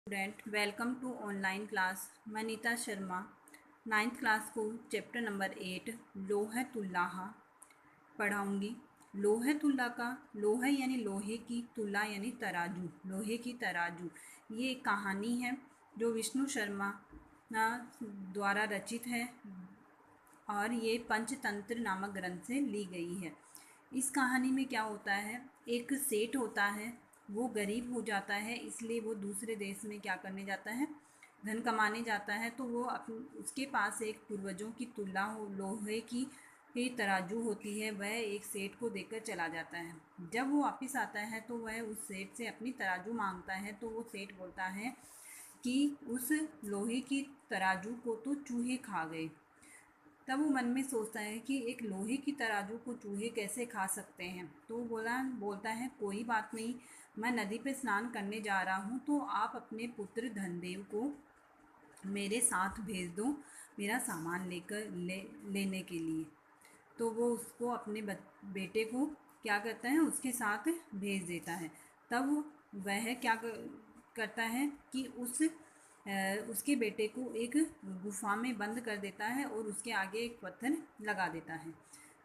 Student welcome to online class. मैं Neeta Sharma 9th class को chapter number 8 लोहतुल्लाह पढ़ाऊँगी। लोहतुल्लाह का लोहे यानी लोहे की, तुल्ला यानी तराजू, लोहे की तराजू। ये एक कहानी है जो विष्णु शर्मा द्वारा रचित है और ये पंचतंत्र नामक ग्रंथ से ली गई है। इस कहानी में क्या होता है, एक सेठ होता है, वो गरीब हो जाता है, इसलिए वो दूसरे देश में क्या करने जाता है, धन कमाने जाता है। तो वो उसके पास एक पूर्वजों की तुल्ला हो, लोहे की तराजू होती है, वह एक सेठ को देकर चला जाता है। जब वो वापस आता है तो वह उस सेठ से अपनी तराजू मांगता है। तो वो सेठ बोलता है कि उस लोहे की तराजू को तो चूहे खा गए। तब वो मन में सोचता है कि एक लोहे की तराजू को चूहे कैसे खा सकते हैं। तो बोलता है कोई बात नहीं, मैं नदी पे स्नान करने जा रहा हूँ, तो आप अपने पुत्र धनदेव को मेरे साथ भेज दो, मेरा सामान लेने के लिए। तो वो उसको अपने बेटे को क्या करता है, उसके साथ भेज देता है। तब वह क्या करता है कि उसके बेटे को एक गुफा में बंद कर देता है और उसके आगे एक पत्थर लगा देता है।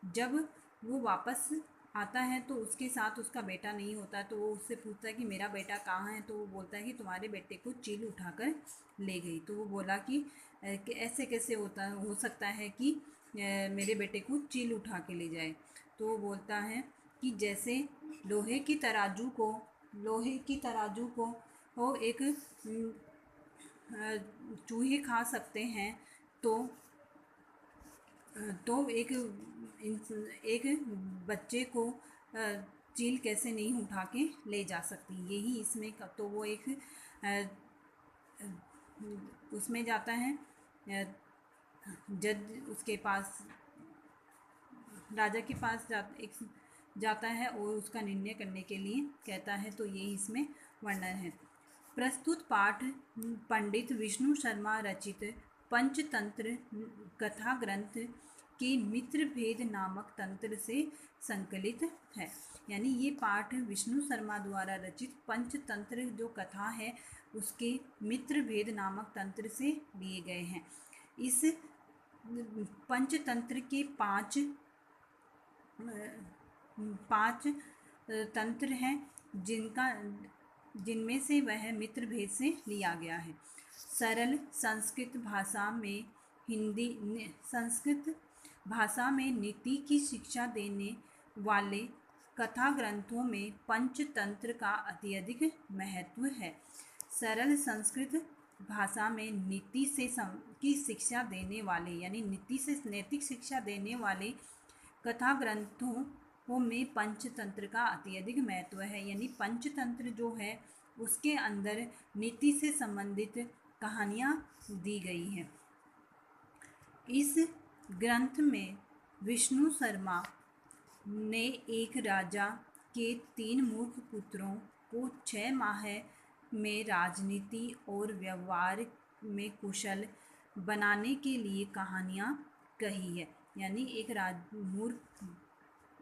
जब वो वापस आता है तो उसके साथ उसका बेटा नहीं होता। तो वो उससे पूछता है कि मेरा बेटा कहाँ है। तो वो बोलता है कि तुम्हारे बेटे को चील उठाकर ले गई। तो वो बोला कि ऐसे कैसे हो सकता है कि मेरे बेटे को चील उठा के ले जाए। तो वो बोलता है कि जैसे लोहे की तराजू को वो एक चूहे खा सकते हैं, तो एक बच्चे को चील कैसे नहीं उठा के ले जा सकती। यही इसमें तो वो एक उसमें जाता है, जज उसके पास, राजा के पास जाता है और उसका निर्णय करने के लिए कहता है। तो ये इसमें वर्णन है। प्रस्तुत पाठ पंडित विष्णु शर्मा रचित पंचतंत्र कथा ग्रंथ के मित्र भेद नामक तंत्र से संकलित है। यानी ये पाठ विष्णु शर्मा द्वारा रचित पंचतंत्र जो कथा है उसके मित्र भेद नामक तंत्र से लिए गए हैं। इस पंचतंत्र के पांच तंत्र हैं जिनमें से वह मित्र भेद से लिया गया है। सरल संस्कृत भाषा में नीति की शिक्षा देने वाले कथा ग्रंथों में पंचतंत्र का अत्यधिक महत्व है। सरल संस्कृत भाषा में नीति की शिक्षा देने वाले, यानी नीति से नैतिक शिक्षा देने वाले कथा ग्रंथों में पंचतंत्र का अत्यधिक महत्व है। यानी पंचतंत्र जो है उसके अंदर नीति से संबंधित कहानियाँ दी गई हैं। इस ग्रंथ में विष्णु शर्मा ने एक राजा के 3 मूर्ख पुत्रों को 6 माह में राजनीति और व्यवहार में कुशल बनाने के लिए कहानियाँ कही है। यानी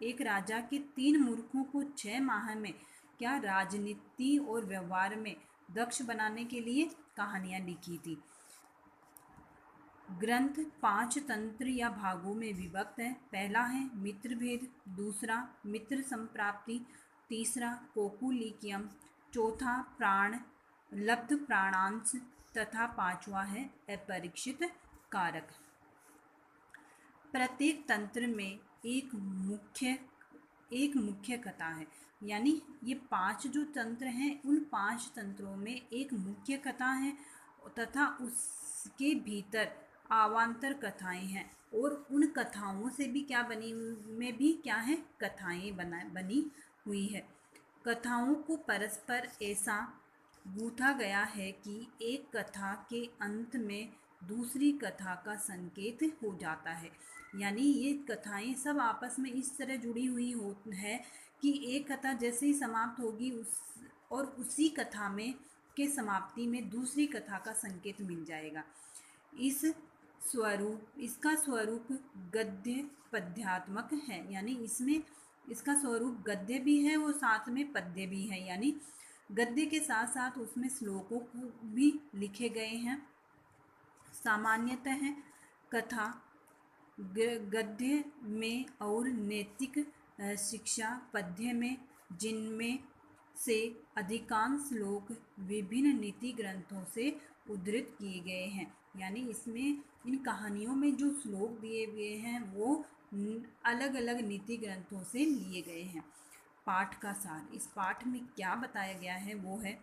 एक राजा के 3 मूर्खों को 6 माह में क्या राजनीति और व्यवहार में दक्ष बनाने के लिए कहानियाँ लिखी थी। ग्रंथ 5 तंत्र या भागों में विभक्त है। पहला है मित्र भेद, दूसरा मित्र संप्राप्ति, तीसरा कोकुलिकियम, चौथा प्राण लब्ध प्राणांश तथा पांचवा है अपरीक्षित कारक। प्रत्येक तंत्र में एक मुख्य कथा है। यानी ये 5 जो तंत्र हैं उन 5 तंत्रों में एक मुख्य कथा है तथा उसके भीतर अवान्तर कथाएं हैं। और उन कथाओं से भी क्या है, कथाएं बनी हुई है। कथाओं को परस्पर ऐसा गूंथा गया है कि एक कथा के अंत में दूसरी कथा का संकेत हो जाता है। यानी ये कथाएं सब आपस में इस तरह जुड़ी हुई है कि एक कथा जैसे ही समाप्त होगी उसी कथा में के समाप्ति में दूसरी कथा का संकेत मिल जाएगा। इसका स्वरूप गद्य पद्यात्मक है। यानी इसमें इसका स्वरूप गद्य भी है और साथ में पद्य भी है। यानी गद्य के साथ साथ उसमें श्लोकों को भी लिखे गए हैं। सामान्यतः कथा गद्य में और नैतिक शिक्षा पद्य में, जिनमें से अधिकांश श्लोक विभिन्न नीति ग्रंथों से उद्धृत किए गए हैं। यानी इसमें इन कहानियों में जो श्लोक दिए हुए हैं वो अलग अलग नीति ग्रंथों से लिए गए हैं। पाठ का सार, इस पाठ में क्या बताया गया है वो है,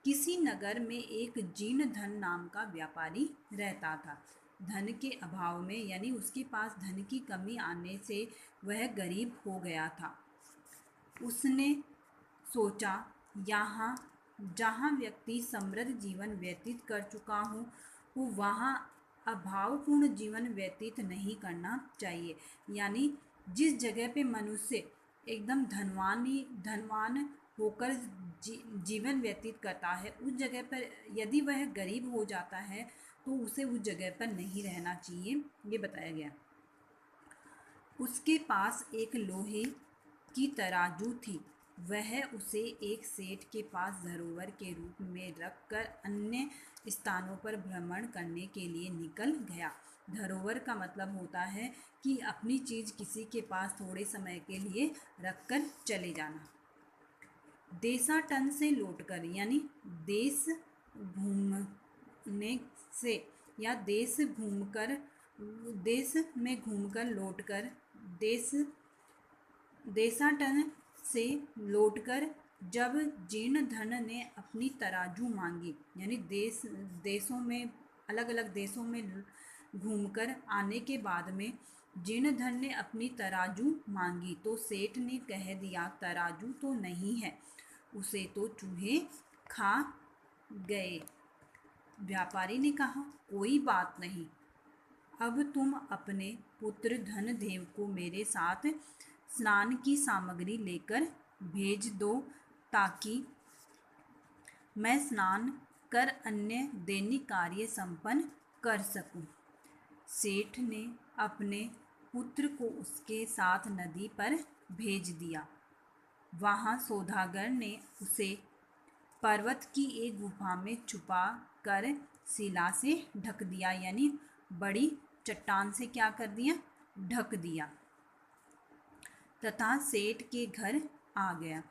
किसी नगर में एक जीर्ण नाम का व्यापारी रहता था। धन के अभाव में, यानी उसके पास धन की कमी आने से वह गरीब हो गया था। उसने सोचा, यहाँ जहाँ व्यक्ति समृद्ध जीवन व्यतीत कर चुका हो वो वहाँ अभावपूर्ण जीवन व्यतीत नहीं करना चाहिए। यानी जिस जगह पे मनुष्य एकदम धनवान होकर जीवन व्यतीत करता है, उस जगह पर यदि वह गरीब हो जाता है तो उसे उस जगह पर नहीं रहना चाहिए, ये बताया गया। उसके पास एक लोहे की तराजू थी। वह उसे एक सेठ के पास धरोहर के रूप में रखकर अन्य स्थानों पर भ्रमण करने के लिए निकल गया। धरोहर का मतलब होता है कि अपनी चीज़ किसी के पास थोड़े समय के लिए रखकर चले जाना। देशाटन से लौटकर, यानी देश घूमने से या देश में घूमकर लौटकर, देशाटन से लौटकर जब जीर्णधन ने अपनी तराजू मांगी, यानी देशों में, अलग अलग देशों में घूमकर आने के बाद में जीर्णधन ने अपनी तराजू मांगी तो सेठ ने कह दिया, तराजू तो नहीं है, उसे तो चूहे खा गए। व्यापारी ने कहा, कोई बात नहीं, अब तुम अपने पुत्र धनदेव को मेरे साथ स्नान की सामग्री लेकर भेज दो ताकि मैं स्नान कर अन्य दैनिक कार्य संपन्न कर सकूं। सेठ ने अपने पुत्र को उसके साथ नदी पर भेज दिया। वहाँ सौदागर ने उसे पर्वत की एक गुफा में छुपा कर शिला से ढक दिया, यानी बड़ी चट्टान से क्या कर दिया, ढक दिया, तथा सेठ के घर आ गया।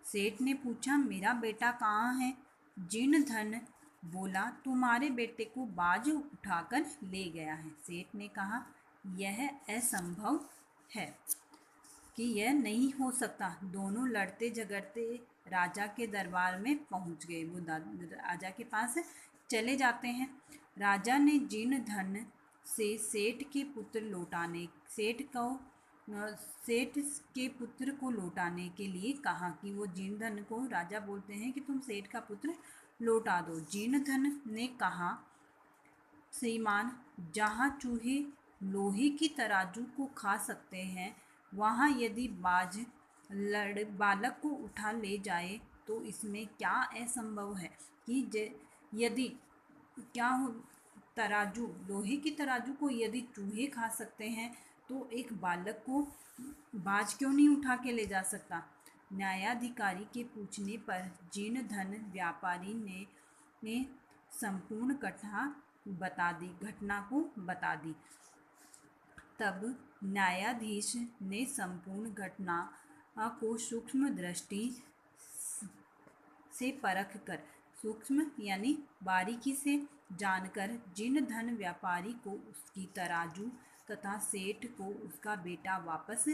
सेठ ने पूछा, मेरा बेटा कहाँ है? जीर्णधन बोला, तुम्हारे बेटे को बाज उठाकर ले गया है। सेठ ने कहा, यह असंभव है कि यह नहीं हो सकता। दोनों लड़ते झगड़ते राजा के दरबार में पहुंच गए। वो राजा के पास चले जाते हैं। राजा ने जीर्णधन से सेठ के पुत्र को लौटाने के लिए कहा कि वो जीर्णधन को, राजा बोलते हैं कि तुम सेठ का पुत्र लौटा दो। जीर्णधन ने कहा, श्रीमान, जहाँ चूहे लोहे की तराजू को खा सकते हैं, वहाँ यदि बालक को उठा ले जाए तो इसमें क्या असंभव है कि यदि तराजू, लोहे की तराजू को यदि चूहे खा सकते हैं तो एक बालक को बाज क्यों नहीं उठा के ले जा सकता। न्यायाधिकारी के पूछने पर जीर्णधन व्यापारी ने संपूर्ण घटना को बता दी। तब न्यायाधीश ने संपूर्ण घटना को सूक्ष्म दृष्टि से परख कर, सूक्ष्म यानी बारीकी से जानकर जीर्णधन व्यापारी को उसकी तराजू तथा सेठ को उसका बेटा वापस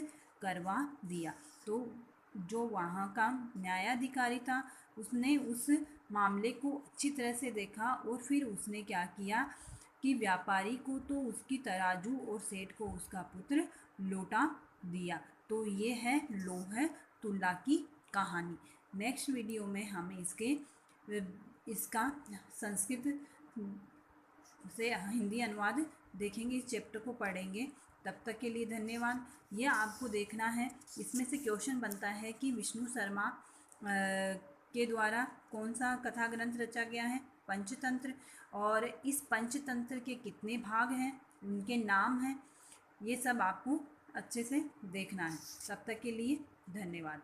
करवा दिया। तो जो वहाँ का न्यायाधिकारी था उसने उस मामले को अच्छी तरह से देखा और फिर उसने क्या किया कि व्यापारी को तो उसकी तराजू और सेठ को उसका पुत्र लौटा दिया। तो ये है लोह तुल्ला की कहानी। नेक्स्ट वीडियो में हम इसका संस्कृत से हिंदी अनुवाद देखेंगे, इस चैप्टर को पढ़ेंगे। तब तक के लिए धन्यवाद। यह आपको देखना है, इसमें से क्वेश्चन बनता है कि विष्णु शर्मा के द्वारा कौन सा कथा ग्रंथ रचा गया है, पंचतंत्र, और इस पंचतंत्र के कितने भाग हैं, उनके नाम हैं, ये सब आपको अच्छे से देखना है। तब तक के लिए धन्यवाद।